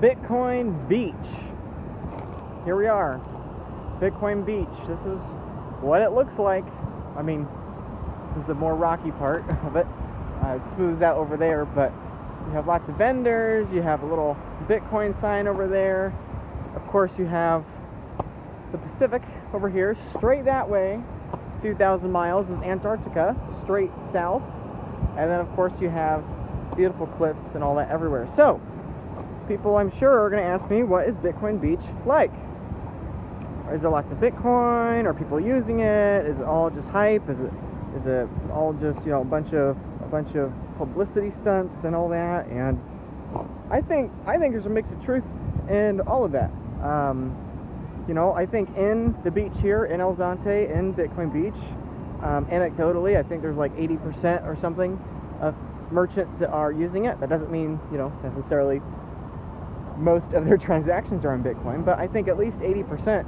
Bitcoin Beach. Here we are, Bitcoin Beach. This is what it looks like. I mean, this is the more rocky part of it. It smooths out over there, but you have lots of vendors. You have a little Bitcoin sign over there. Of course, you have the Pacific over here. Straight that way, a few thousand miles, is Antarctica, straight south. And then, of course, you have beautiful cliffs and all that everywhere. So, people, I'm sure, are going to ask me, what is Bitcoin Beach like? Is there lots of Bitcoin? Are people using it? Is it all just hype? Is it all just, you know, a bunch of publicity stunts and all that? And I think there's a mix of truth in all of that. You know, I think in the beach here in El Zonte, in Bitcoin Beach, anecdotally, I think there's like 80% or something of merchants that are using it. That doesn't mean, you know, necessarily most of their transactions are on Bitcoin, but I think at least 80%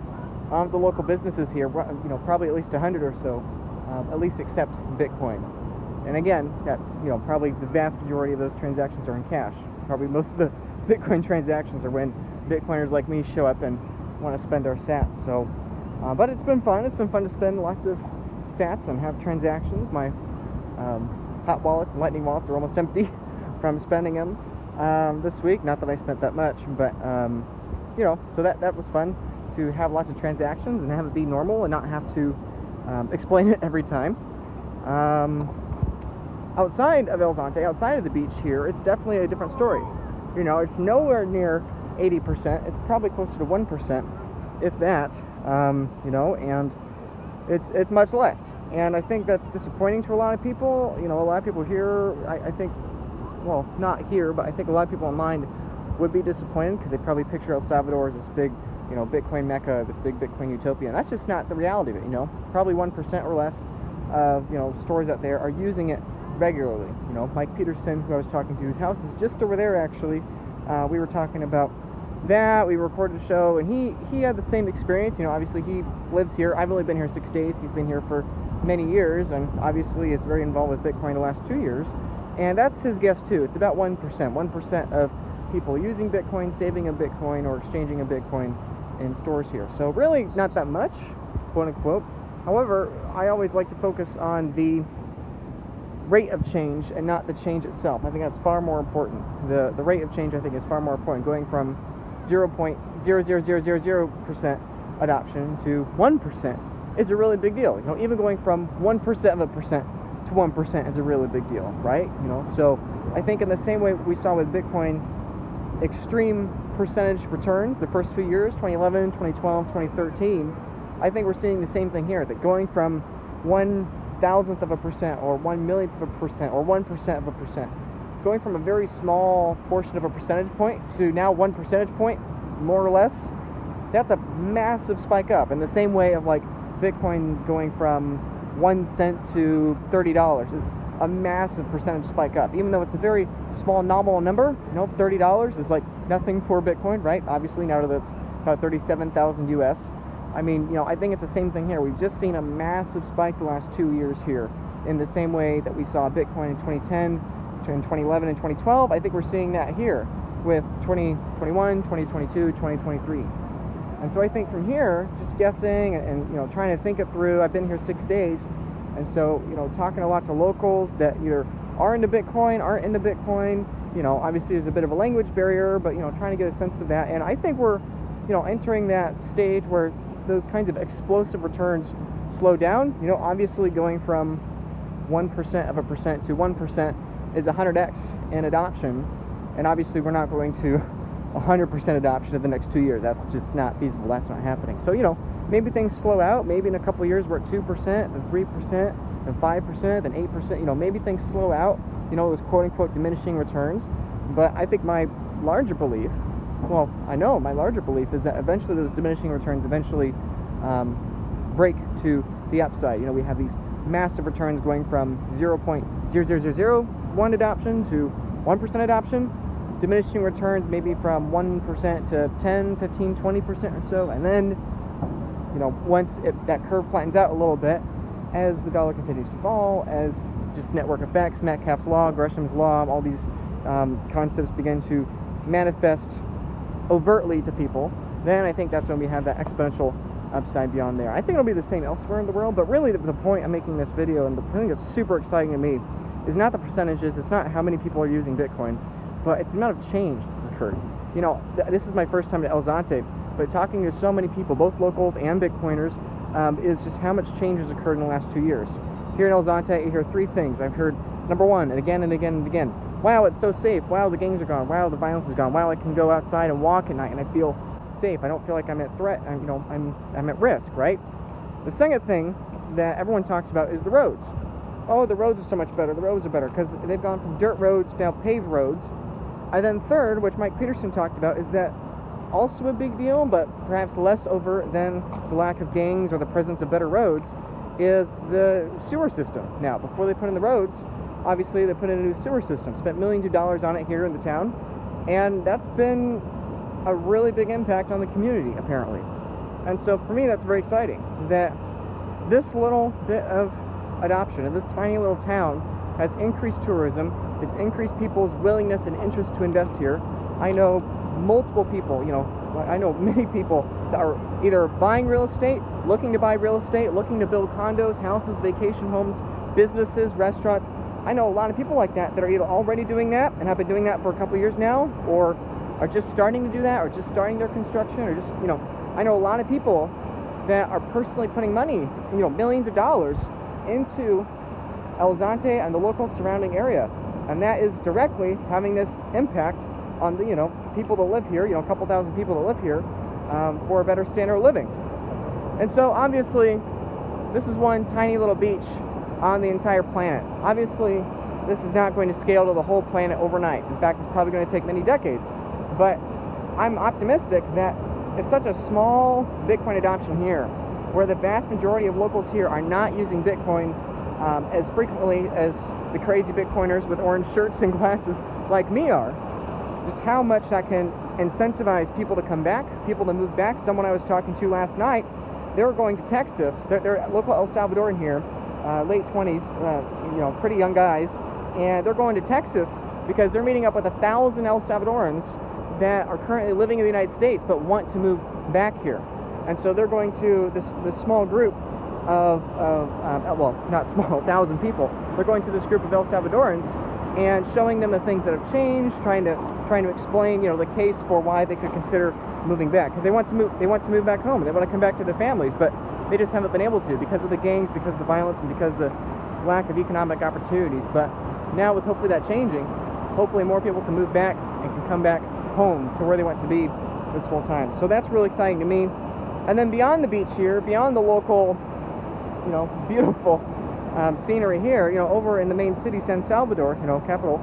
of the local businesses here, you know, probably at least 100 or so, at least accept Bitcoin. And again, that, you know, probably the vast majority of those transactions are in cash. Probably most of the Bitcoin transactions are when Bitcoiners like me show up and want to spend our sats. So, but it's been fun. It's been fun to spend lots of sats and have transactions. My hot wallets and lightning wallets are almost empty from spending them this week. Not that I spent that much, but you know, so that was fun to have lots of transactions and have it be normal and not have to explain it every time. Outside of El Zonte, outside of the beach here, it's definitely a different story. You know, it's nowhere near 80%. It's probably closer to 1%, if that. You know, and it's much less. And I think that's disappointing to a lot of people. You know, a lot of people here, I think, well, not here, but I think a lot of people online would be disappointed because they probably picture El Salvador as this big, you know, Bitcoin mecca, this big Bitcoin utopia. And that's just not the reality of it, you know. Probably 1% or less of, you know, stores out there are using it regularly. You know, Mike Peterson, who I was talking to, his house is just over there, actually. We were talking about that. We recorded a show, and he had the same experience. You know, obviously he lives here. I've only been here 6 days. He's been here for many years, and obviously is very involved with Bitcoin the last 2 years. And that's his guess too. It's about 1% of people using Bitcoin, saving a Bitcoin, or exchanging a Bitcoin in stores here. So really not that much, quote unquote. However, I always like to focus on the rate of change and not the change itself. I think that's far more important. The rate of change, I think, is far more important. Going from 0.00000% adoption to 1% is a really big deal. You know, even going from 1% of a percent to 1% is a really big deal, right? You know, so I think in the same way we saw with Bitcoin extreme percentage returns the first few years, 2011, 2012, 2013, I think we're seeing the same thing here, that going from 1,000th of a percent or 1,000,000th of a percent or 1% of a percent, going from a very small portion of a percentage point to now 1 percentage point, more or less, that's a massive spike up. In the same way of like Bitcoin going from 1 cent to $30 is a massive percentage spike up. Even though it's a very small nominal number, you know, $30 is like nothing for Bitcoin, right? Obviously now that it's about 37,000 US. I mean, you know, I think it's the same thing here. We've just seen a massive spike the last 2 years here, in the same way that we saw Bitcoin in 2010, in 2011, and 2012. I think we're seeing that here with 2021, 2022, 2023. And so I think from here, just guessing and you know, trying to think it through. I've been here 6 days, and so, you know, talking to lots of locals that either are into Bitcoin, aren't into Bitcoin. You know, obviously there's a bit of a language barrier, but, you know, trying to get a sense of that. And I think we're, you know, entering that stage where those kinds of explosive returns slow down. You know, obviously going from 1% of a percent to 1% is 100x in adoption, and obviously we're not going to 100% adoption in the next 2 years. That's just not feasible. That's not happening. So, you know, maybe things slow out. Maybe in a couple of years we're at 2%, then 3%, then 5%, then 8%. You know, maybe things slow out, you know, those quote-unquote diminishing returns. But I think my larger belief, well, I know my larger belief is that eventually those diminishing returns eventually break to the upside. You know, we have these massive returns going from 0.0001 adoption to 1% adoption, diminishing returns maybe from 1% to 10, 15, 20% or so, and then, you know, once that curve flattens out a little bit, as the dollar continues to fall, as just network effects, Metcalfe's law, Gresham's law, all these concepts begin to manifest overtly to people, then I think that's when we have that exponential upside beyond there. I think it'll be the same elsewhere in the world, but really the point I'm making this video, and the thing that's super exciting to me, is not the percentages, it's not how many people are using Bitcoin, but it's the amount of change that's occurred. You know, this is my first time to El Zonte, but talking to so many people, both locals and Bitcoiners, is just how much change has occurred in the last 2 years. Here in El Zonte, I hear three things. I've heard, number one, and again and again and again, wow, it's so safe, wow, the gangs are gone, wow, the violence is gone, wow, I can go outside and walk at night and I feel safe, I don't feel like I'm at threat, I'm at risk, right? The second thing that everyone talks about is the roads. Oh, the roads are so much better, the roads are better, because they've gone from dirt roads to now paved roads. And then third, which Mike Peterson talked about, is that also a big deal, but perhaps less overt than the lack of gangs or the presence of better roads, is the sewer system. Now, before they put in the roads, obviously they put in a new sewer system, spent millions of dollars on it here in the town, and that's been a really big impact on the community, apparently. And so for me, that's very exciting, that this little bit of adoption in this tiny little town has increased tourism, it's increased people's willingness and interest to invest here. I know multiple people, I know many people that are either buying real estate, looking to buy real estate, looking to build condos, houses, vacation homes, businesses, restaurants. I know a lot of people like that that are either already doing that and have been doing that for a couple of years now, or are just starting to do that, or just starting their construction, or just, I know a lot of people that are personally putting money, millions of dollars into El Zonte and the local surrounding area. And that is directly having this impact on the, people that live here, a couple thousand people that live here, for a better standard of living. And so obviously, this is one tiny little beach on the entire planet. Obviously, this is not going to scale to the whole planet overnight. In fact, it's probably going to take many decades. But I'm optimistic that if such a small Bitcoin adoption here, where the vast majority of locals here are not using Bitcoin as frequently as the crazy Bitcoiners with orange shirts and glasses like me are, just how much that can incentivize people to come back, people to move back. Someone I was talking to last night, they were going to Texas. They're local El Salvadoran here, late 20s, pretty young guys, and they're going to Texas because they're meeting up with 1,000 El Salvadorans that are currently living in the United States but want to move back here. And so they're going to this small group of well, not small, 1,000 people. They're going to this group of El Salvadorans and showing them the things that have changed, trying to explain, the case for why they could consider moving back, because they want to move back home, they want to come back to their families, but they just haven't been able to because of the gangs, because of the violence, and because of the lack of economic opportunities. But now, with hopefully that changing, hopefully more people can move back and can come back home to where they want to be this whole time. So that's really exciting to me. And then beyond the beach here, beyond the local, beautiful scenery here, over in the main city, San Salvador, capital,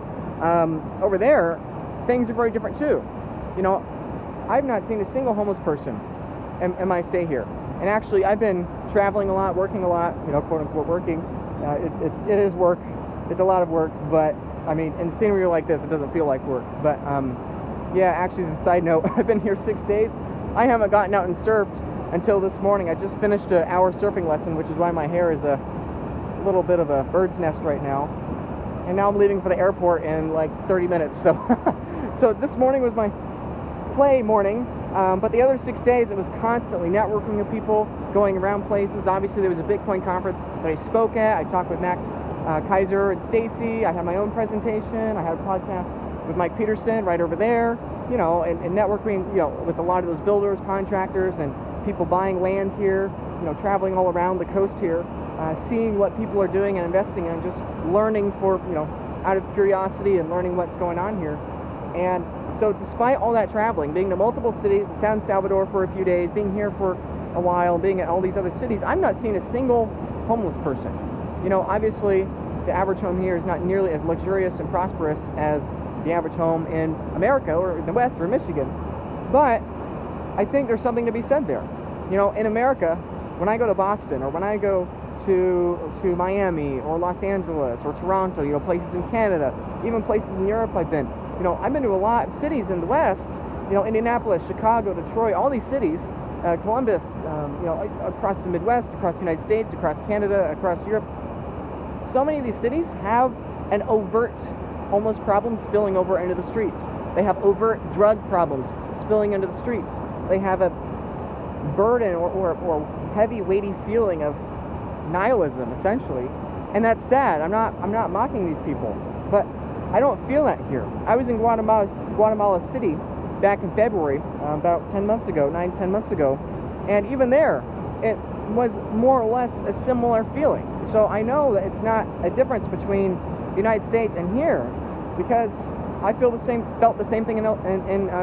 over there, things are very different too. I've not seen a single homeless person in my stay here. And actually, I've been traveling a lot, working a lot, quote unquote working. It is work. It's a lot of work, but I mean, in scenery like this, it doesn't feel like work. But yeah, actually, as a side note, I've been here 6 days. I haven't gotten out and surfed until this morning. I just finished an hour surfing lesson, which is why my hair is a little bit of a bird's nest right now. And now I'm leaving for the airport in like 30 minutes. So, so this morning was my play morning. But the other 6 days, it was constantly networking with people, going around places. Obviously, there was a Bitcoin conference that I spoke at. I talked with Max Kaiser and Stacy. I had my own presentation. I had a podcast with Mike Peterson right over there, and networking, with a lot of those builders, contractors, and people buying land here, traveling all around the coast here, seeing what people are doing and investing in, just learning out of curiosity and learning what's going on here. And so despite all that traveling, being to multiple cities, San Salvador for a few days, being here for a while, being at all these other cities, I'm not seeing a single homeless person. Obviously, the average home here is not nearly as luxurious and prosperous as the average home in America or in the West or Michigan. But I think there's something to be said there. In America, when I go to Boston or when I go to Miami or Los Angeles or Toronto, places in Canada, even places in Europe I've been to a lot of cities in the West, Indianapolis, Chicago, Detroit, all these cities, Columbus, across the Midwest, across the United States, across Canada, across Europe. So many of these cities have an overt homeless problems spilling over into the streets. They have overt drug problems spilling into the streets. They have a burden or heavy, weighty feeling of nihilism, essentially. And that's sad. I'm not mocking these people, but I don't feel that here. I was in Guatemala City back in February, about 10 months ago, 9-10 months ago, and even there, it was more or less a similar feeling. So I know that it's not a difference between the United States and here, because I felt the same thing in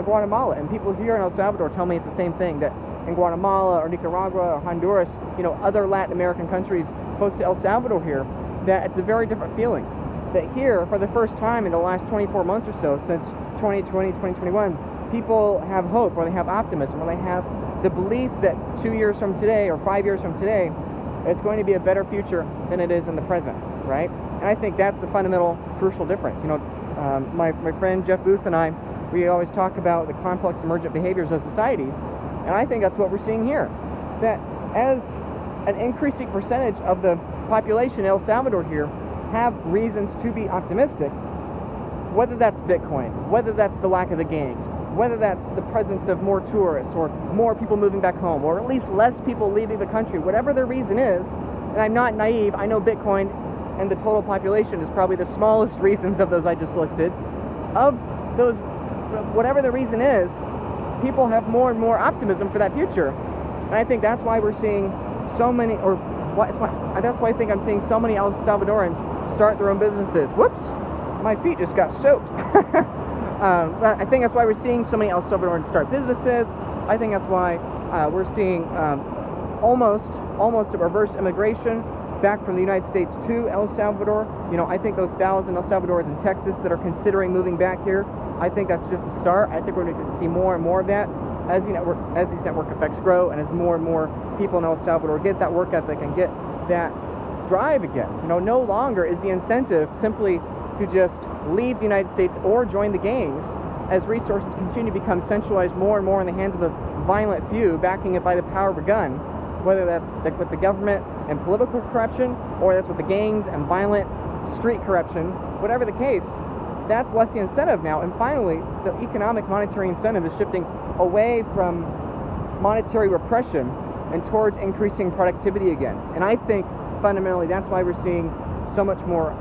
Guatemala, and people here in El Salvador tell me it's the same thing, that in Guatemala or Nicaragua or Honduras, other Latin American countries close to El Salvador here, that it's a very different feeling. That here, for the first time in the last 24 months or so, since 2020, 2021, people have hope, or they have optimism, or they have the belief that 2 years from today or 5 years from today, it's going to be a better future than it is in the present, right? And I think that's the fundamental, crucial difference. My friend Jeff Booth and I, we always talk about the complex emergent behaviors of society, and I think that's what we're seeing here. That as an increasing percentage of the population in El Salvador here have reasons to be optimistic, whether that's Bitcoin, whether that's the lack of the gangs, whether that's the presence of more tourists or more people moving back home, or at least less people leaving the country, whatever the reason is. And I'm not naive, I know Bitcoin and the total population is probably the smallest reasons of those I just listed. Of those, whatever the reason is, people have more and more optimism for that future. And I think that's why we're seeing so many, that's why I think I'm seeing so many El Salvadorans start their own businesses. Whoops, my feet just got soaked. I think that's why we're seeing so many El Salvadorans start businesses. I think that's why we're seeing almost a reverse immigration back from the United States to El Salvador. I think those 1,000 El Salvadorans in Texas that are considering moving back here, I think that's just a start. I think we're going to see more and more of that as these network effects grow, and as more and more people in El Salvador get that work ethic and get that drive again. No longer is the incentive simply to just leave the United States or join the gangs, as resources continue to become centralized more and more in the hands of a violent few, backing it by the power of a gun, whether that's with the government and political corruption, or that's with the gangs and violent street corruption. Whatever the case, that's less the incentive now. And finally, the economic monetary incentive is shifting away from monetary repression and towards increasing productivity again. And I think fundamentally that's why we're seeing so much more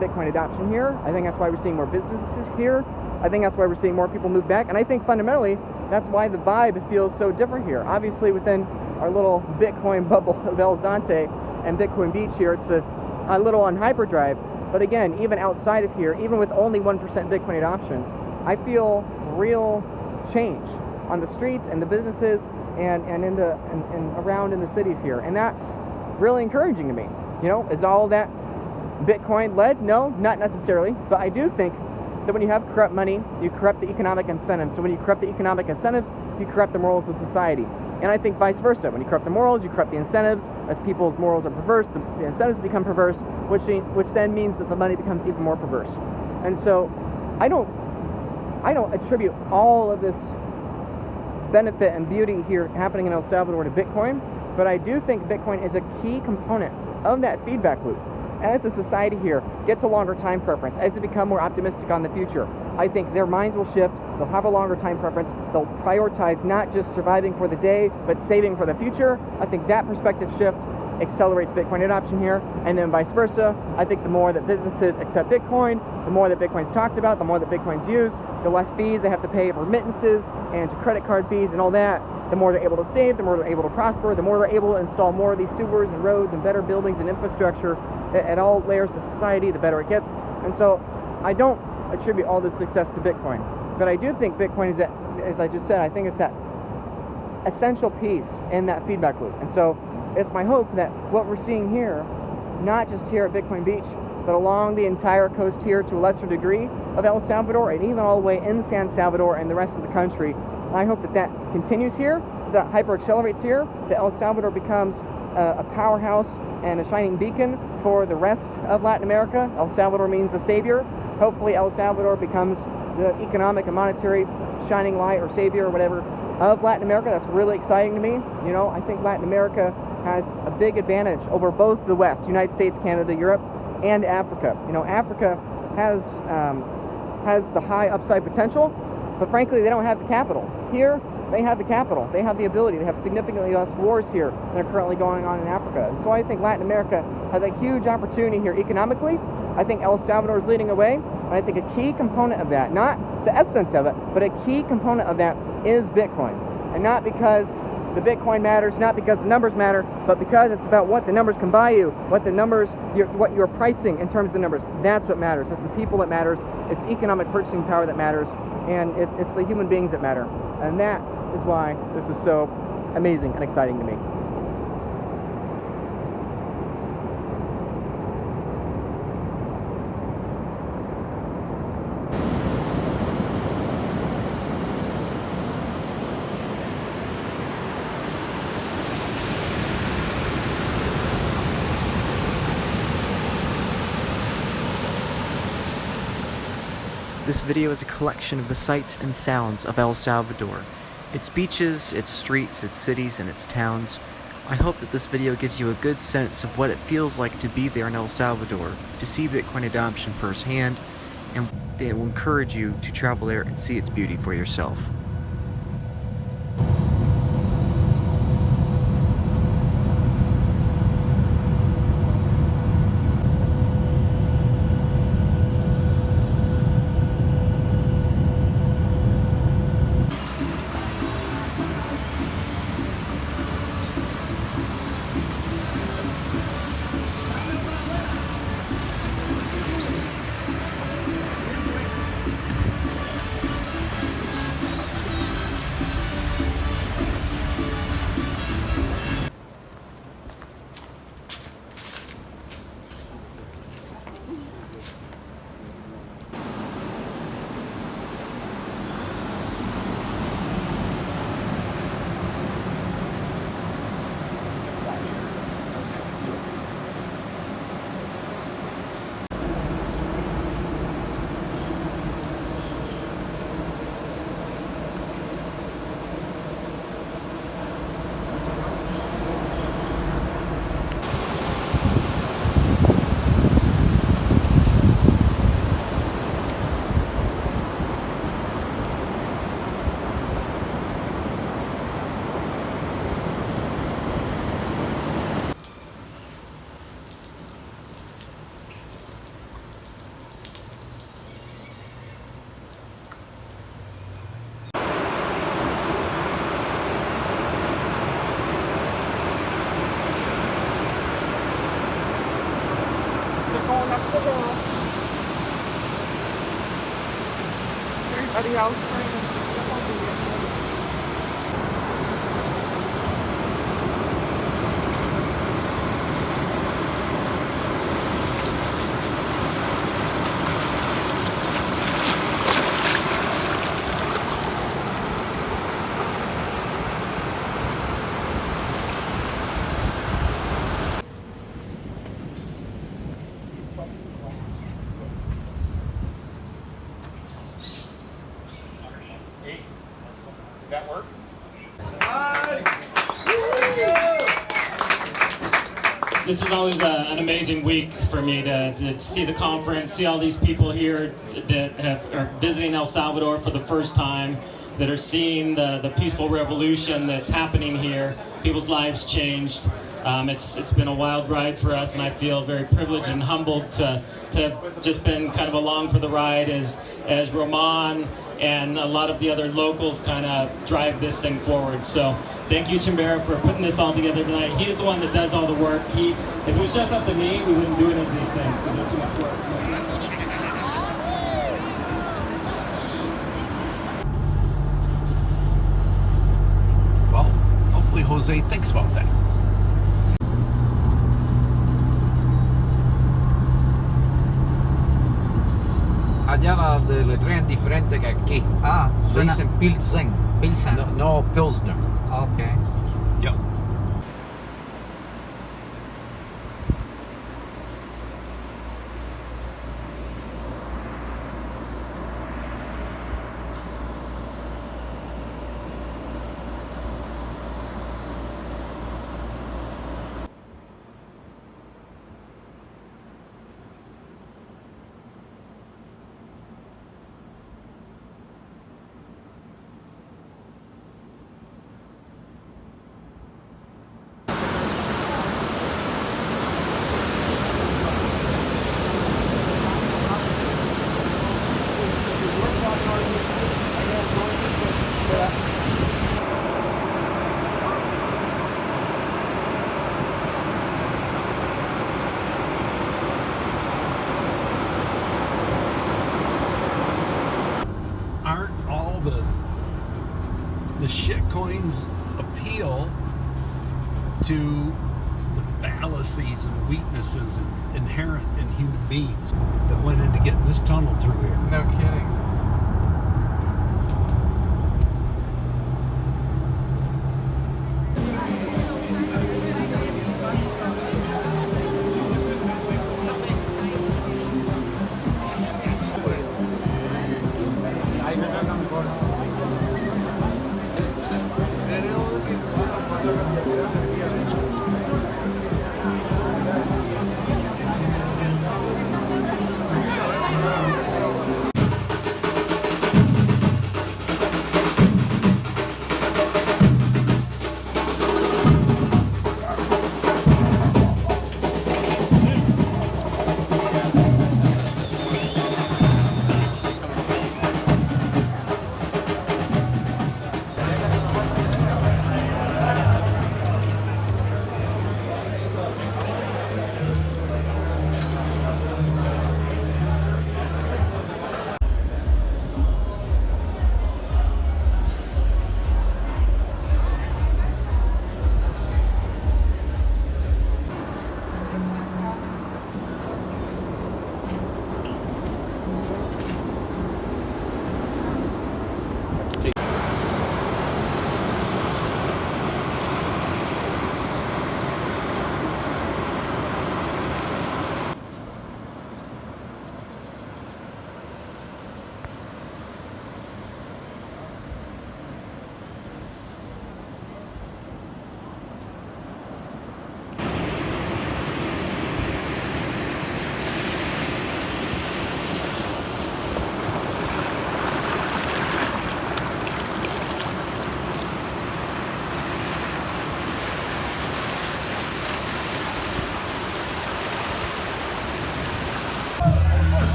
Bitcoin adoption here. I think that's why we're seeing more businesses here. I think that's why we're seeing more people move back. And I think fundamentally that's why the vibe feels so different here. Obviously within our little Bitcoin bubble of El Zante and Bitcoin Beach here, it's a little on hyperdrive. But again, even outside of here, even with only 1% Bitcoin adoption, I feel real change on the streets and the businesses and around in the cities here. And that's really encouraging to me. Is all that Bitcoin led? No, not necessarily. But I do think that when you have corrupt money, you corrupt the economic incentives. So when you corrupt the economic incentives, you corrupt the morals of society. And I think vice versa. When you corrupt the morals, you corrupt the incentives. As people's morals are perverse, the incentives become perverse, which then means that the money becomes even more perverse. And so I don't attribute all of this benefit and beauty here happening in El Salvador to Bitcoin, but I do think Bitcoin is a key component of that feedback loop. As a society here gets a longer time preference, as they become more optimistic on the future, I think their minds will shift. They'll have a longer time preference. They'll prioritize not just surviving for the day, but saving for the future. I think that perspective shift accelerates Bitcoin adoption here, and then vice versa. I think the more that businesses accept Bitcoin, the more that Bitcoin's talked about, the more that Bitcoin's used, the less fees they have to pay for remittances and to credit card fees and all that, the more they're able to save, the more they're able to prosper, the more they're able to install more of these sewers and roads and better buildings and infrastructure at all layers of society, the better it gets. And so I don't attribute all this success to Bitcoin, but I do think Bitcoin is that, as I just said, I think it's that essential piece in that feedback loop. And so it's my hope that what we're seeing here, not just here at Bitcoin Beach, but along the entire coast here to a lesser degree of El Salvador, and even all the way in San Salvador and the rest of the country, I hope that that continues here, that hyper accelerates here, that El Salvador becomes a powerhouse and a shining beacon for the rest of Latin America. El Salvador means the savior. Hopefully El Salvador becomes the economic and monetary shining light or savior or whatever of Latin America. That's really exciting to me. I think Latin America has a big advantage over both the West, United States, Canada, Europe, and Africa. Africa has the high upside potential, but frankly, they don't have the capital. Here, they have the capital. They have the ability. They have significantly less wars here than are currently going on in Africa. So I think Latin America has a huge opportunity here economically. I think El Salvador is leading the way, and I think a key component of that, not the essence of it, but a key component of that is Bitcoin. And not because the Bitcoin matters, not because the numbers matter, but because it's about what the numbers can buy you, what the numbers, what you're pricing in terms of the numbers. That's what matters. It's the people that matters. It's economic purchasing power that matters, and it's the human beings that matter. And that is why this is so amazing and exciting to me. This video is a collection of the sights and sounds of El Salvador. Its beaches, its streets, its cities, and its towns. I hope that this video gives you a good sense of what it feels like to be there in El Salvador, to see Bitcoin adoption firsthand, and it will encourage you to travel there and see its beauty for yourself. Everybody else trying to that work? This is always an amazing week for me to see the conference, see all these people here that are visiting El Salvador for the first time, that are seeing the peaceful revolution that's happening here. People's lives changed. It's been a wild ride for us, and I feel very privileged and humbled to have just been kind of along for the ride as Roman and a lot of the other locals kind of drive this thing forward. So thank you, Chimbera, for putting this all together tonight. He's the one that does all the work. If it was just up to me, we wouldn't do any of these things because they're too much work. Well, hopefully Jose thinks about that. Allá las de letrería es diferente que aquí. Ah, Se dicen Pilsen. Pilsen. No Pilsner. Okay. Yep. Bitcoin's appeal to the fallacies and weaknesses inherent in human beings that went into getting this tunnel through here. No kidding.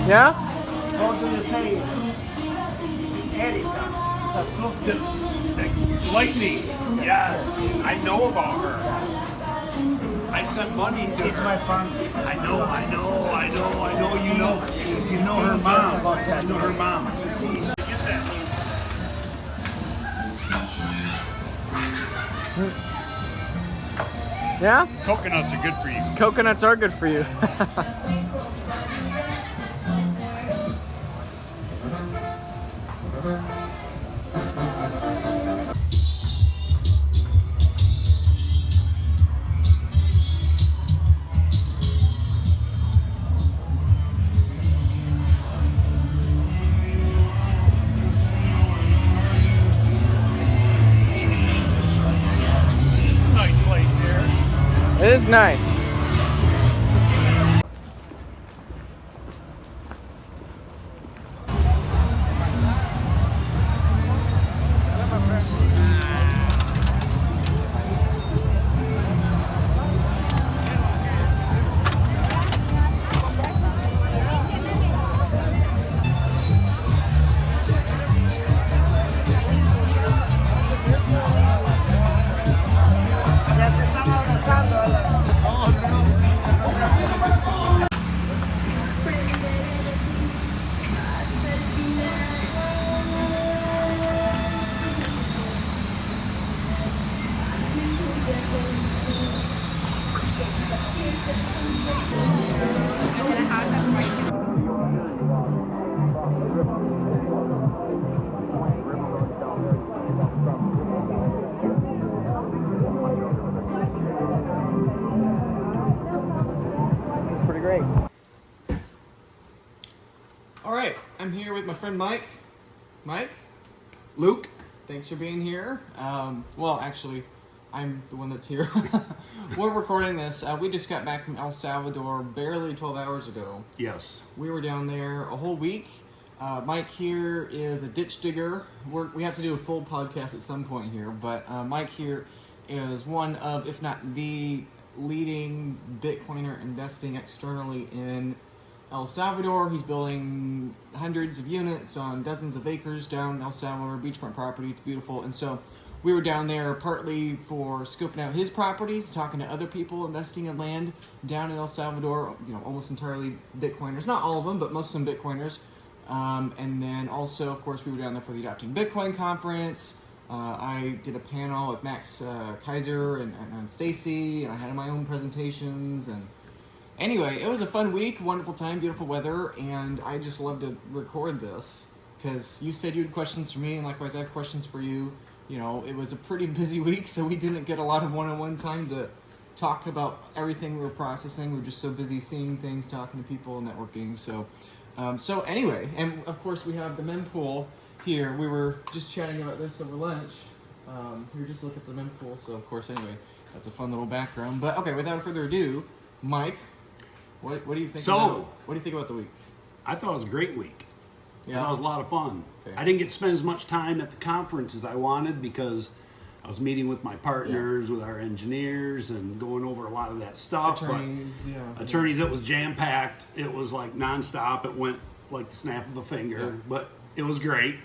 Yeah? What do you say? Erika. Lightning, yes, I know about her. I sent money to It's her. my friend. I know. You know her mom. You know her mom. Get that. Yeah? Coconuts are good for you. Coconuts are good for you. It's a nice place here. It is nice. Great. All right, I'm here with my friend Mike. Mike? Luke? Thanks for being here. Well, actually, I'm the one that's here. We're recording this. We just got back from El Salvador barely 12 hours ago. Yes. We were down there a whole week. Mike here is a ditch digger. We have to do a full podcast at some point here, but Mike here is one of, if not the leading Bitcoiner investing externally in El Salvador. He's building hundreds of units on dozens of acres down El Salvador, beachfront property. It's beautiful. And so we were down there partly for scoping out his properties, talking to other people investing in land down in El Salvador, almost entirely Bitcoiners. Not all of them, but most of them Bitcoiners. And then also, of course, we were down there for the Adopting Bitcoin conference. I did a panel with Max Kaiser and Stacy, and I had my own presentations. And anyway, it was a fun week, wonderful time, beautiful weather, and I just love to record this because you said you had questions for me, and likewise I have questions for you. It was a pretty busy week, so we didn't get a lot of one-on-one time to talk about everything we were processing. We were just so busy seeing things, talking to people, networking. So anyway, and of course we have the mempool here. We were just chatting about this over lunch. We were just looking at the mempool, so of course, anyway, that's a fun little background. But okay, without further ado, Mike, what do you think? What do you think about the week? I thought it was a great week. Yeah, That was a lot of fun. Okay. I didn't get to spend as much time at the conference as I wanted because I was meeting with my partners, with our engineers, and going over a lot of that stuff. Attorneys, it was jam-packed. It was like nonstop. It went like the snap of a finger, Yeah. but it was great.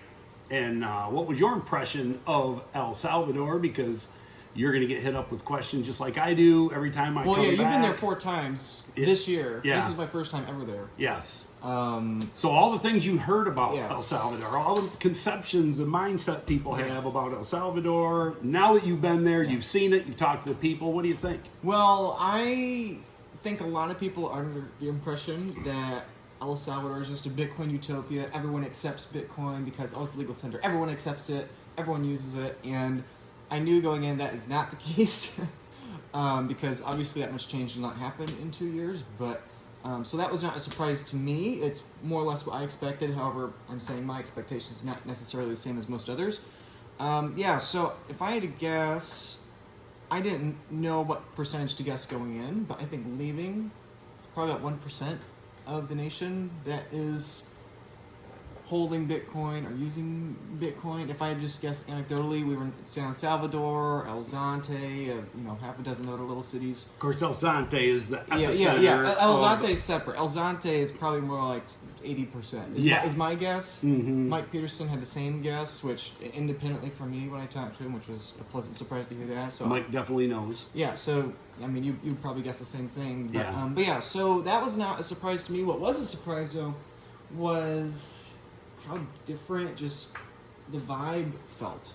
And what was your impression of El Salvador? Because you're going to get hit up with questions just like I do every time I come back. Well, yeah, you've been there 4 times this year. Yeah. This is my first time ever there. Yes. So all the things you heard about Yes. El Salvador, all the conceptions, the mindset people have about El Salvador, now that you've been there, you've seen it, you've talked to the people, what do you think? Well, I think a lot of people are under the impression that El Salvador is just a Bitcoin utopia. Everyone accepts Bitcoin because it's legal tender. Everyone accepts it. Everyone uses it. And I knew going in that is not the case because obviously that much change did not happen in 2 years. But so that was not a surprise to me. It's more or less what I expected. However, I'm saying my expectations not necessarily the same as most others. So if I had to guess, I didn't know what percentage to guess going in, but I think leaving, it's probably about 1% of the nation that is holding Bitcoin or using Bitcoin. If I had just guessed anecdotally, we were in San Salvador, El Zante, half a dozen other little cities. Of course, El Zante is the epicenter. Yeah. El Zante is separate. El Zante is probably more like 80%. Is my guess. Mm-hmm. Mike Peterson had the same guess, which independently from me when I talked to him, which was a pleasant surprise to hear that. So Mike definitely knows. Yeah, so I mean, you probably guessed the same thing. But, Yeah. So that was not a surprise to me. What was a surprise though was how different just the vibe felt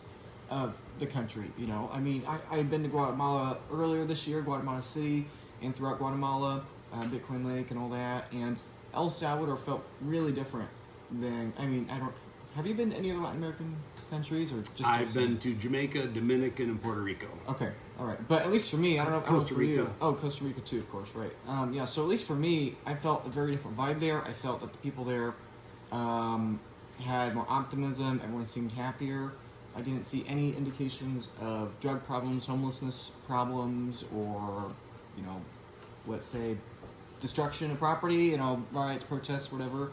of the country. I mean, I had been to Guatemala earlier this year, Guatemala City, and throughout Guatemala, Bitcoin Lake and all that, and El Salvador felt really different than, have you been to any other Latin American countries or just? I've been to Jamaica, Dominican, and Puerto Rico. Okay, all right. But at least for me, I don't know Costa for you. Rica. Oh, Costa Rica too, of course, right. So at least for me, I felt a very different vibe there. I felt that the people there had more optimism. Everyone seemed happier. I didn't see any indications of drug problems, homelessness problems, or, let's say, destruction of property, riots, protests, whatever.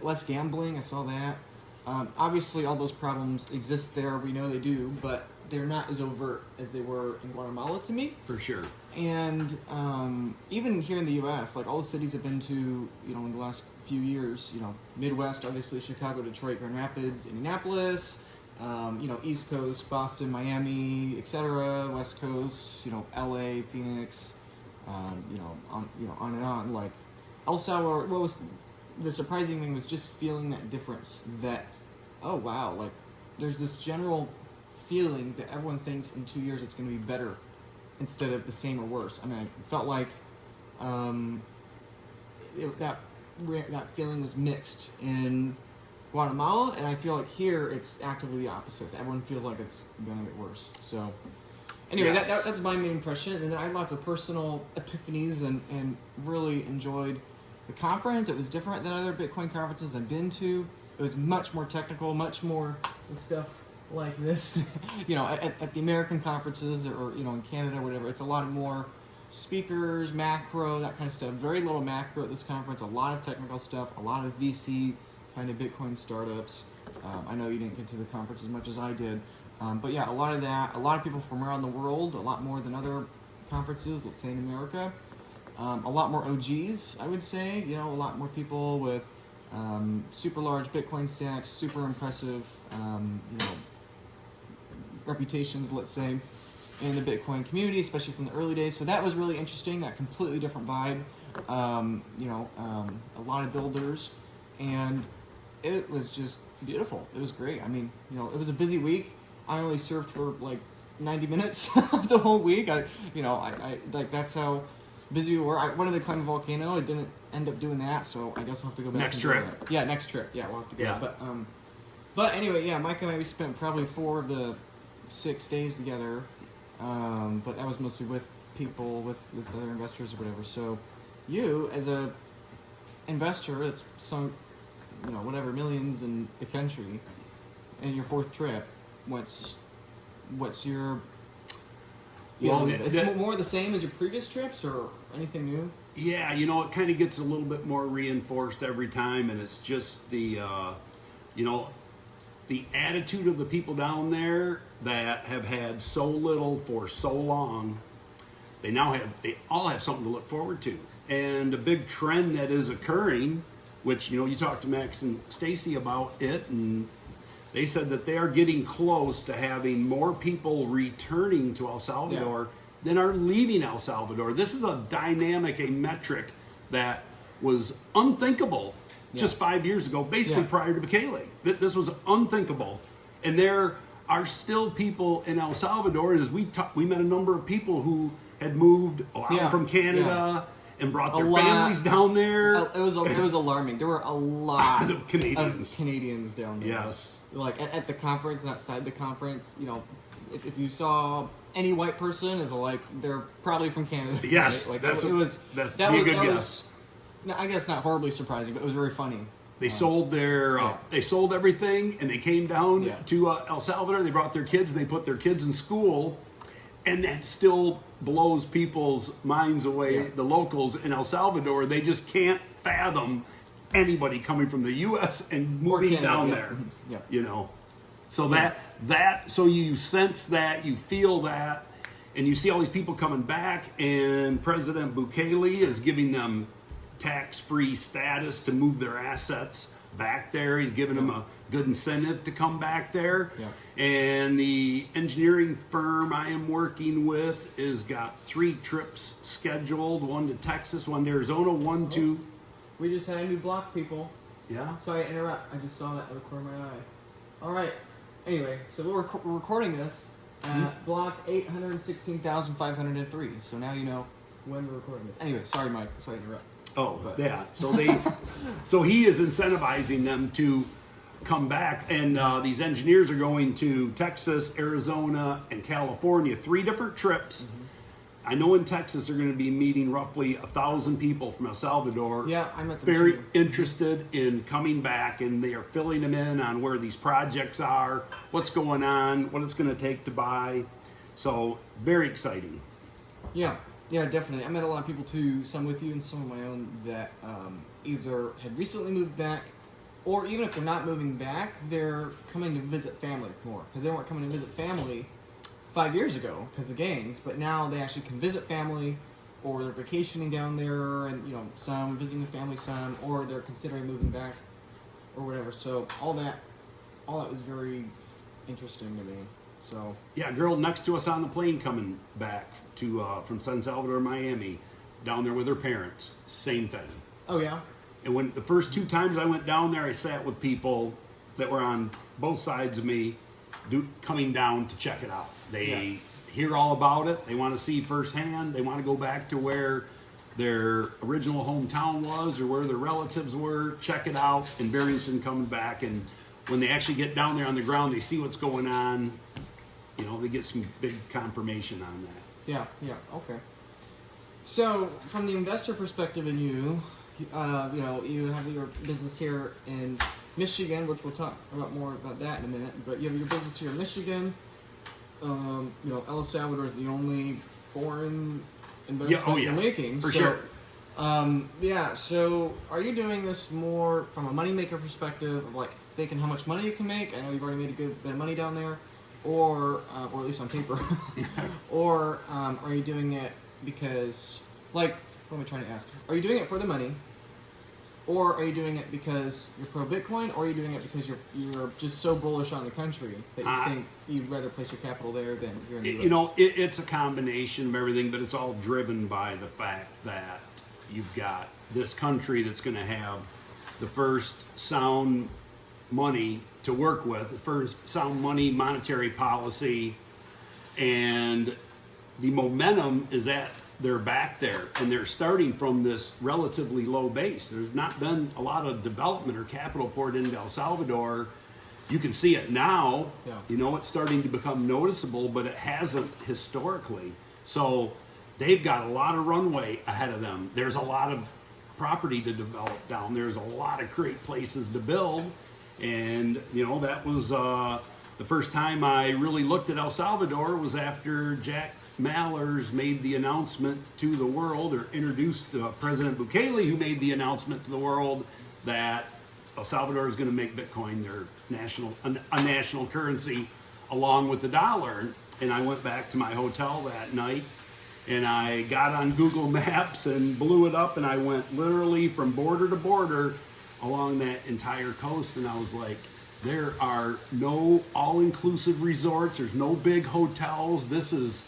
Less gambling, I saw that. Obviously, all those problems exist there. We know they do, but they're not as overt as they were in Guatemala to me. For sure. And even here in the U.S., like all the cities I've been to, in the last few years, Midwest, obviously Chicago, Detroit, Grand Rapids, Indianapolis, East Coast, Boston, Miami, etc. West Coast, L.A., Phoenix, on and on. Like El Salvador, what was the surprising thing was just feeling that difference. That, oh wow, like there's this general feeling that everyone thinks in 2 years it's going to be better instead of the same or worse. I mean, I felt like that feeling was mixed in Guatemala, and I feel like here it's actively the opposite. Everyone feels like it's going to get worse. So anyway, Yes. that's my main impression. And then I had lots of personal epiphanies and really enjoyed the conference. It was different than other Bitcoin conferences I've been to. It was much more technical, much more stuff like this. At the American conferences or in Canada, whatever, it's a lot more speakers, macro, that kind of stuff. Very little macro at this conference. A lot of technical stuff. A lot of VC kind of Bitcoin startups. I know you didn't get to the conference as much as I did, but yeah, a lot of people from around the world, a lot more than other conferences, let's say in America. A lot more OGs, I would say. You know, a lot more people with super large Bitcoin stacks, super impressive, you know, reputations, let's say, in the Bitcoin community, especially from the early days. So that was really interesting. That completely different vibe. You know, a lot of builders, and it was just beautiful. It was great. I mean, you know, it was a busy week. I only surfed for like 90 minutes of the whole week. I like, that's how busy we were. I wanted to climb a volcano. I didn't end up doing that, so I guess I'll have to go back. Next and trip. do that. Yeah, next trip. Yeah, we'll have to go. Yeah. But anyway, yeah, Mike and I, we spent probably 4 of the 6 days together. But that was mostly with people, with other investors or whatever. So you, as a investor that's sunk, you know, whatever, millions in the country, and your 4th trip, what's your feeling? Is it more the same as your previous trips, or anything new? Yeah, you know, it kind of gets a little bit more reinforced every time, and it's just the, you know, the attitude of the people down there that have had so little for so long. They all have something to look forward to. And a big trend that is occurring, which, you know, you talked to Max and Stacy about it, and they said that they are getting close to having more people returning to El Salvador than are leaving El Salvador. This is a dynamic, a metric that was unthinkable just 5 years ago, basically prior to Bukele. This was unthinkable. And there are still people in El Salvador, as we met a number of people who had moved a lot from Canada and brought their families down there. It was alarming. There were a lot of Canadians down there. Yes. Like at the conference and outside the conference, you know, if you saw any white person, it's like they're probably from Canada. Yes, right? Like that's that a good guess. I guess not horribly surprising, but it was very funny. They sold they sold everything, and they came down to El Salvador. They brought their kids, and they put their kids in school, and that still blows people's minds away. The locals in El Salvador, they just can't fathom anybody coming from the U.S. and moving down there. You know, so so you sense that, you feel that, and you see all these people coming back, and President Bukele is giving them tax-free status to move their assets back there. He's giving them a good incentive to come back there. And the engineering firm I am working with has got 3 trips scheduled, 1 to Texas, 1 to Arizona, 1 to... We just had a new block, people. Yeah? Sorry to interrupt. I just saw that out of the corner of my eye. All right. Anyway, so we're recording this at block 816,503. So now you know when we're recording this. Anyway, sorry, Mike. Sorry to interrupt. So he is incentivizing them to come back, and these engineers are going to Texas, Arizona, and California, 3 different trips. I know in Texas they're going to be meeting roughly 1,000 people from El Salvador. Yeah, I met them very too. interested in coming back, and they are filling them in on where these projects are, what's going on, what it's going to take to buy. So very exciting. Yeah, definitely. I met a lot of people too, some with you and some of my own, that either had recently moved back, or even if they're not moving back, they're coming to visit family more. Because they weren't coming to visit family 5 years ago because of gangs, but now they actually can visit family, or they're vacationing down there, and, you know, some visiting the family, some, or they're considering moving back, or whatever. So all that was very interesting to me. So yeah, a girl next to us on the plane coming back to from San Salvador, Miami, down there with her parents. Same thing. Oh yeah. And when the first 2 times I went down there, I sat with people that were on both sides of me, coming down to check it out. They hear all about it. They want to see firsthand. They want to go back to where their original hometown was, or where their relatives were. Check it out, and very interested in coming back. And when they actually get down there on the ground, they see what's going on. You know, they get some big confirmation on that. Yeah, okay. So, from the investor perspective in you know, you have your business here in Michigan, which we'll talk about more about that in a minute, but you have your business here in Michigan. You know, El Salvador is the only foreign investment you're making. For sure. Yeah, so are you doing this more from a moneymaker perspective of like thinking how much money you can make? I know you've already made a good bit of money down there, or at least on paper. Or are you doing it because, like, what am I trying to ask? Are you doing it for the money? Or are you doing it because you're pro Bitcoin, or are you doing it because you're just so bullish on the country that you think you'd rather place your capital there than here in the US? You know, it's a combination of everything, but it's all driven by the fact that you've got this country that's going to have the first sound money to work with, the first sound money monetary policy, and the momentum is at their back there, and they're starting from this relatively low base. There's not been a lot of development or capital poured into El Salvador. You can see it now. Yeah. You know, it's starting to become noticeable, but it hasn't historically. So they've got a lot of runway ahead of them. There's a lot of property to develop down. There's a lot of great places to build. And, you know, that was the first time I really looked at El Salvador was after Jack Mallers made the announcement to the world, or introduced President Bukele, who made the announcement to the world that El Salvador is going to make Bitcoin their a national currency along with the dollar. And I went back to my hotel that night and I got on Google Maps and blew it up, and I went literally from border to border along that entire coast, and I was like, there are no all-inclusive resorts, there's no big hotels, this is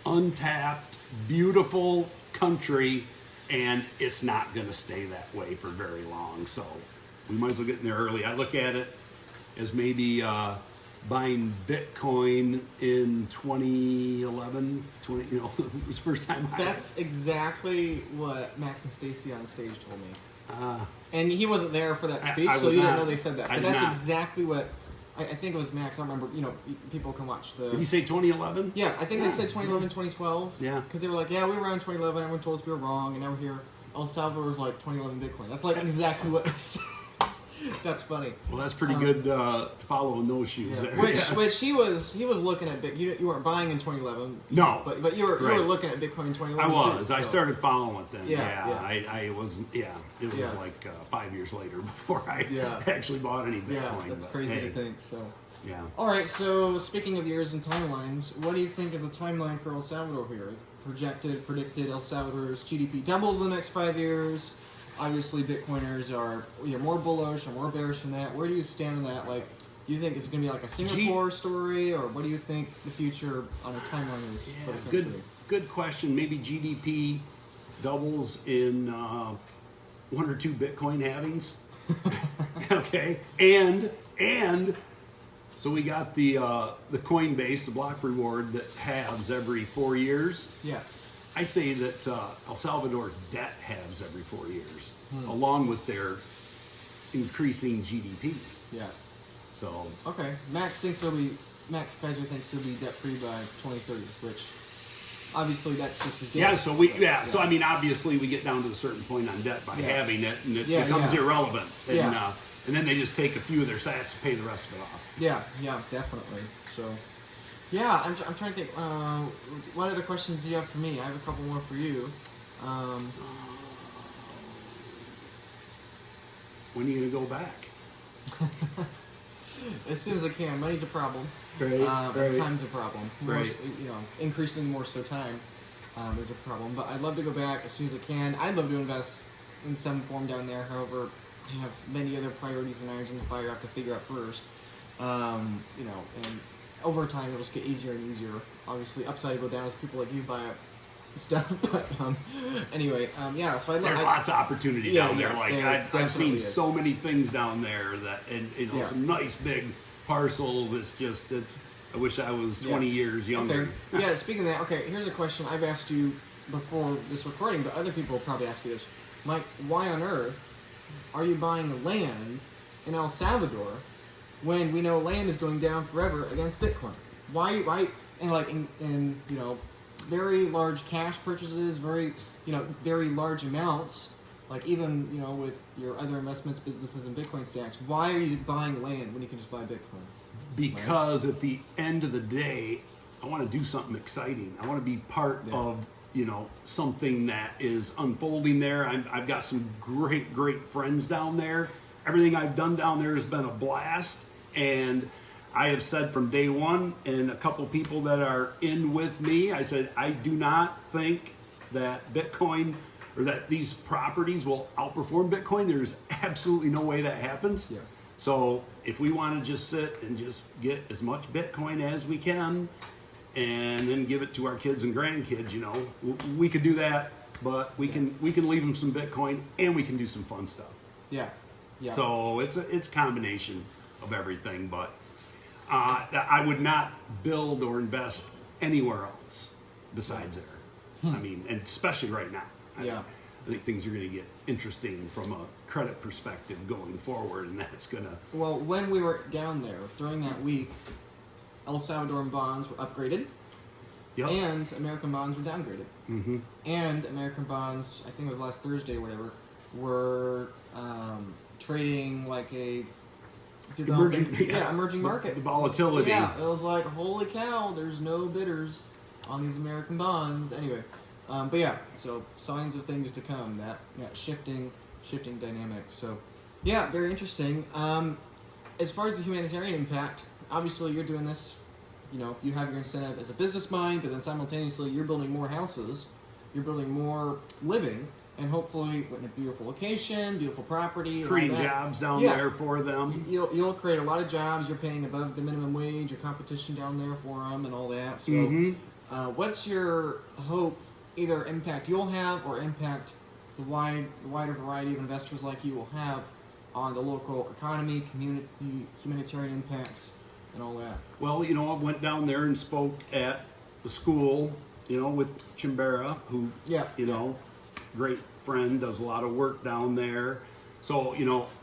untapped, beautiful country, and it's not going to stay that way for very long. So we might as well get in there early. I look at it as maybe buying Bitcoin in 2011, you know, it was the first time That's exactly what Max and Stacy on stage told me. And he wasn't there for that speech, so you didn't know they said that. But that's exactly what I think it was Max. I don't remember. You know, people can watch the. Did he say 2011? Yeah, I think they said 2011, 2012. Yeah. Because they were like, yeah, we were around 2011. Everyone told us we were wrong, and now we're here. El Salvador was like 2011 Bitcoin. That's like exactly what they said. That's funny. Well, that's pretty good to follow in those shoes. Yeah. There. Which he was looking at Bitcoin. You weren't buying in 2011. No. But you were looking at Bitcoin in 2011. I was. Too, I so. started following it then. Yeah. I wasn't. Yeah. It was like 5 years later before I actually bought any Bitcoin. Yeah, that's but, crazy hey, to think. So. Yeah. All right. So speaking of years and timelines, what do you think is the timeline for El Salvador here? Is predicted El Salvador's GDP doubles in the next 5 years? Obviously, Bitcoiners are either more bullish or more bearish than that. Where do you stand on that? Like, do you think it's going to be like a Singapore story, or what do you think the future on a timeline is for the country? Good question. Maybe GDP doubles in 1 or 2 Bitcoin halvings. Okay, and so we got the Coinbase, the block reward that halves every 4 years. Yeah. I say that El Salvador's debt halves every 4 years, along with their increasing GDP. Yeah. So okay, Max Kaiser thinks he'll be debt free by 2030, which obviously that's just his guess. So I mean, obviously we get down to a certain point on debt by having it, and it becomes irrelevant. And, and then they just take a few of their sats and pay the rest of it off. Yeah, definitely. So. Yeah, I'm trying to think. What other questions do you have for me? I have a couple more for you. When are you going to go back? As soon as I can. Money's a problem. Right. Time's a problem. Right. Increasingly more so time is a problem. But I'd love to go back as soon as I can. I'd love to invest in some form down there. However, I have many other priorities and irons in the fire I have to figure out first. And over time, it'll just get easier and easier. Obviously, upside will go down as people like you buy up stuff. But anyway, so there's lots of opportunity down there. Like I've seen so many things down there that, and some nice big parcels. I wish I was 20 years younger. Okay. Yeah. Speaking of that, okay. Here's a question I've asked you before this recording, but other people will probably ask you this. Mike, why on earth are you buying land in El Salvador when we know land is going down forever against Bitcoin? Why, in very large cash purchases, very large amounts, like even, with your other investments, businesses, and Bitcoin stacks, why are you buying land when you can just buy Bitcoin? Because at the end of the day, I want to do something exciting. I want to be part of something that is unfolding there. I've got some great friends down there. Everything I've done down there has been a blast, and I have said from day one, and a couple people that are in with me, I said I do not think that Bitcoin or that these properties will outperform Bitcoin. There's absolutely no way that happens. Yeah. So if we want to just sit and just get as much Bitcoin as we can and then give it to our kids and grandkids, we could do that, but we can leave them some Bitcoin and we can do some fun stuff. Yeah. Yeah. So it's a combination of everything, but I would not build or invest anywhere else besides there. I mean, and especially right now. Yeah. I think things are going to get interesting from a credit perspective going forward, and that's going to... Well, when we were down there during that week, El Salvadoran bonds were upgraded, Yep. and American bonds were downgraded. Mm-hmm. And American bonds, I think it was last Thursday or whatever, were trading like a Emerging market. The volatility. Yeah, it was like, holy cow, there's no bidders on these American bonds. Anyway, but yeah, so signs of things to come, that shifting dynamic. So yeah, very interesting. As far as the humanitarian impact, obviously you're doing this, you have your incentive as a business mind, but then simultaneously you're building more houses, you're building more living, and hopefully in a beautiful location, beautiful property, and Creating all that. jobs down Yeah. there for them. You'll create a lot of jobs. You're paying above the minimum wage. Your competition down there for them and all that. So, what's your hope? Either impact you'll have or impact the wider variety of investors like you will have on the local economy, community, humanitarian impacts, and all that. Well, I went down there and spoke at the school, with Chimbera, who, great friend, does a lot of work down there. So,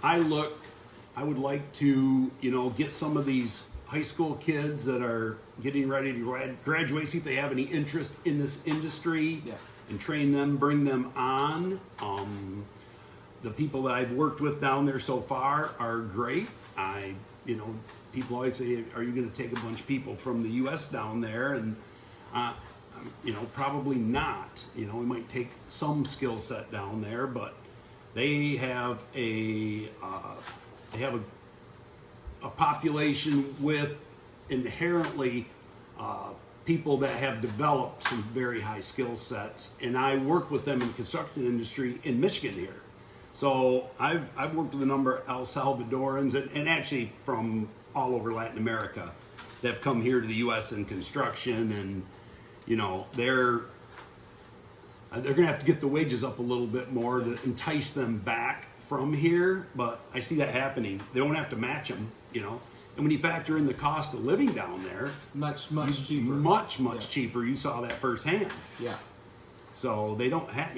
I would like to, get some of these high school kids that are getting ready to graduate, see if they have any interest in this industry, and train them, bring them on. The people that I've worked with down there so far are great. People always say, are you going to take a bunch of people from the U.S. down there? And, probably not. We might take some skill set down there, but they have a population with inherently people that have developed some very high skill sets, and I work with them in the construction industry in Michigan here. So I've worked with a number of El Salvadorans and actually from all over Latin America that have come here to the U.S. in construction, and they're going to have to get the wages up a little bit more to entice them back from here, but I see that happening. They don't have to match them, and when you factor in the cost of living down there, much cheaper. Much cheaper. You saw that firsthand. Yeah. So they don't have,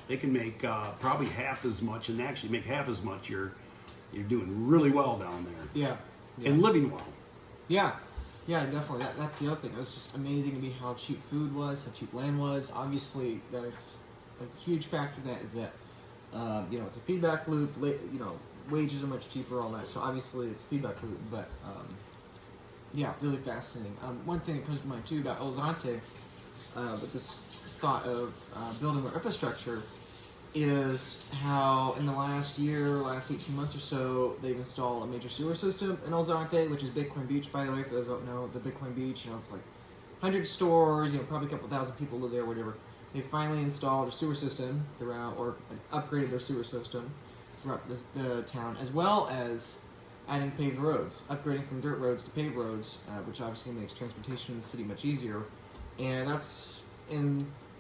they can make probably half as much, and actually make half as much. You're doing really well down there. Yeah. And living well. Yeah. Yeah, definitely. That's the other thing. It was just amazing to me how cheap food was, how cheap land was. Obviously, that's a huge factor. Is that it's a feedback loop. Wages are much cheaper, all that. So obviously, it's a feedback loop. But really fascinating. One thing that comes to mind too about El Zante, with this thought of building more infrastructure, is how in the last 18 months or so, they've installed a major sewer system in El Zante, which is Bitcoin Beach, by the way, for those who don't know. The Bitcoin Beach, it's like 100 stores, probably a couple thousand people live there, whatever. They finally installed a sewer system throughout, or upgraded their sewer system throughout the town, as well as adding paved roads, upgrading from dirt roads to paved roads, which obviously makes transportation in the city much easier. And that's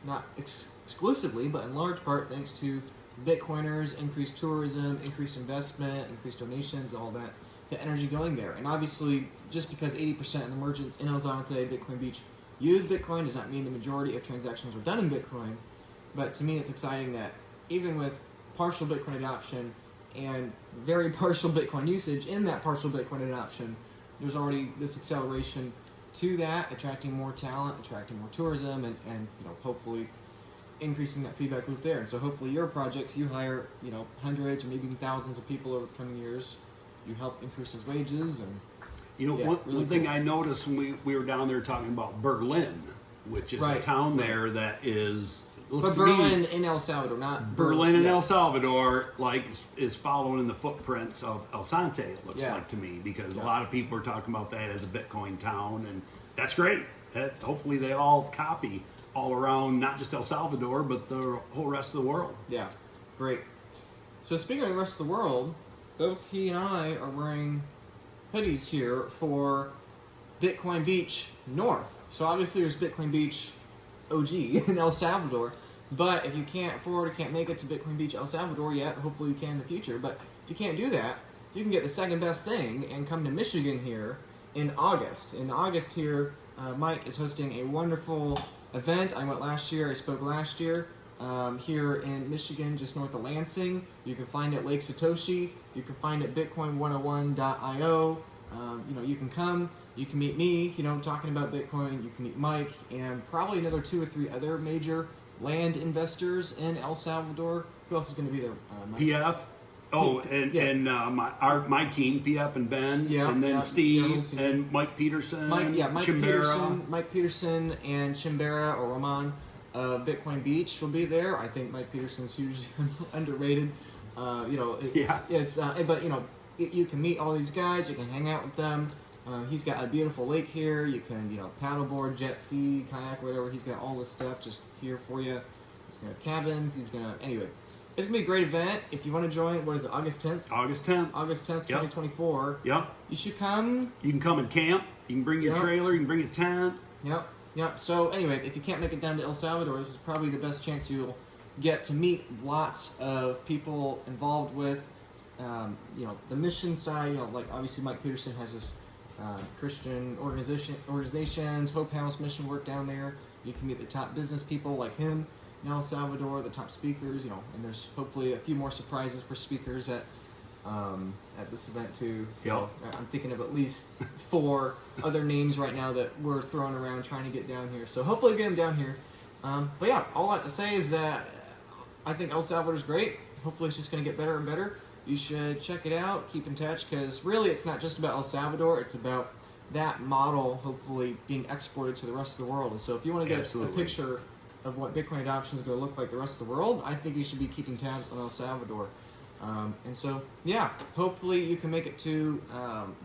not exclusively, but in large part thanks to Bitcoiners, increased tourism, increased investment, increased donations, all that, the energy going there. And obviously, just because 80% of the merchants in El Zante, Bitcoin Beach, use Bitcoin does not mean the majority of transactions are done in Bitcoin. But to me, it's exciting that even with partial Bitcoin adoption and very partial Bitcoin usage, in that partial Bitcoin adoption, there's already this acceleration to that, attracting more talent, attracting more tourism, and hopefully increasing that feedback loop there. And so hopefully your projects, you hire hundreds or maybe even thousands of people over the coming years. You help increase those wages, and one thing I noticed when we were down there talking about Berlin, which is Right. a town there that is. Looks But to me- Berlin in El Salvador, not Berlin and yeah. El Salvador, like, is following in the footprints of El Sante. It looks Yeah. like to me, because Yeah. a lot of people are talking about that as a Bitcoin town, and that's great. Hopefully, they all copy all around, not just El Salvador, but the whole rest of the world. Yeah, great. So speaking of the rest of the world, both he and I are wearing hoodies here for Bitcoin Beach North. So obviously there's Bitcoin Beach OG in El Salvador, but if you can't afford or can't make it to Bitcoin Beach El Salvador yet, hopefully you can in the future, but if you can't do that, you can get the second best thing and come to Michigan here in August. In August here, Mike is hosting a wonderful event. I went last year, I spoke last year, here in Michigan, just north of Lansing. You can find it Lake Satoshi. You can find it bitcoin101.io. You can come, you can meet me, talking about Bitcoin. You can meet Mike and probably another 2 or 3 other major land investors in El Salvador. Who else is going to be there? Mike? PF. Oh, Yeah. and my team, PF and Ben, Yeah, and then yeah, Steve your whole team. and Mike Peterson, Mike Chimbera. Peterson and Chimbera or Roman of Bitcoin Beach will be there. I think Mike Peterson's hugely underrated. But you can meet all these guys. You can hang out with them. He's got a beautiful lake here. You can paddleboard, jet ski, kayak, whatever. He's got all this stuff just here for you. He's gonna have cabins. Anyway. It's gonna be a great event. If you want to join, what is it? August 10th. August 10th. August 10th, Yep. 2024. Yep. You should come. You can come and camp. You can bring your Yep. trailer. You can bring a tent. Yep. So anyway, if you can't make it down to El Salvador, this is probably the best chance you'll get to meet lots of people involved with, the mission side. Like obviously Mike Peterson has his Christian organizations, Hope House mission work down there. You can meet the top business people like him in El Salvador, the top speakers, and there's hopefully a few more surprises for speakers at this event too. So I'm thinking of at least 4 other names right now that we're throwing around trying to get down here. So hopefully get them down here. But yeah, all I have to say is that I think El Salvador is great. Hopefully it's just going to get better and better. You should check it out, keep in touch, because really it's not just about El Salvador, it's about that model hopefully being exported to the rest of the world. And so if you want to get a picture of what Bitcoin adoption is going to look like the rest of the world, I think you should be keeping tabs on El Salvador. And so, yeah, hopefully you can make it to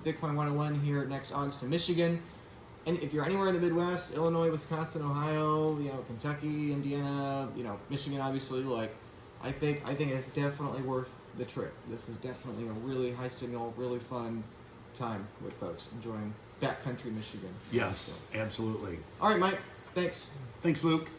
Bitcoin 101 here next August in Michigan. And if you're anywhere in the Midwest, Illinois, Wisconsin, Ohio, Kentucky, Indiana, Michigan, obviously, I think it's definitely worth the trip. This is definitely a really high signal, really fun time with folks enjoying backcountry Michigan. Yes, absolutely. All right, Mike. Thanks. Thanks, Luke.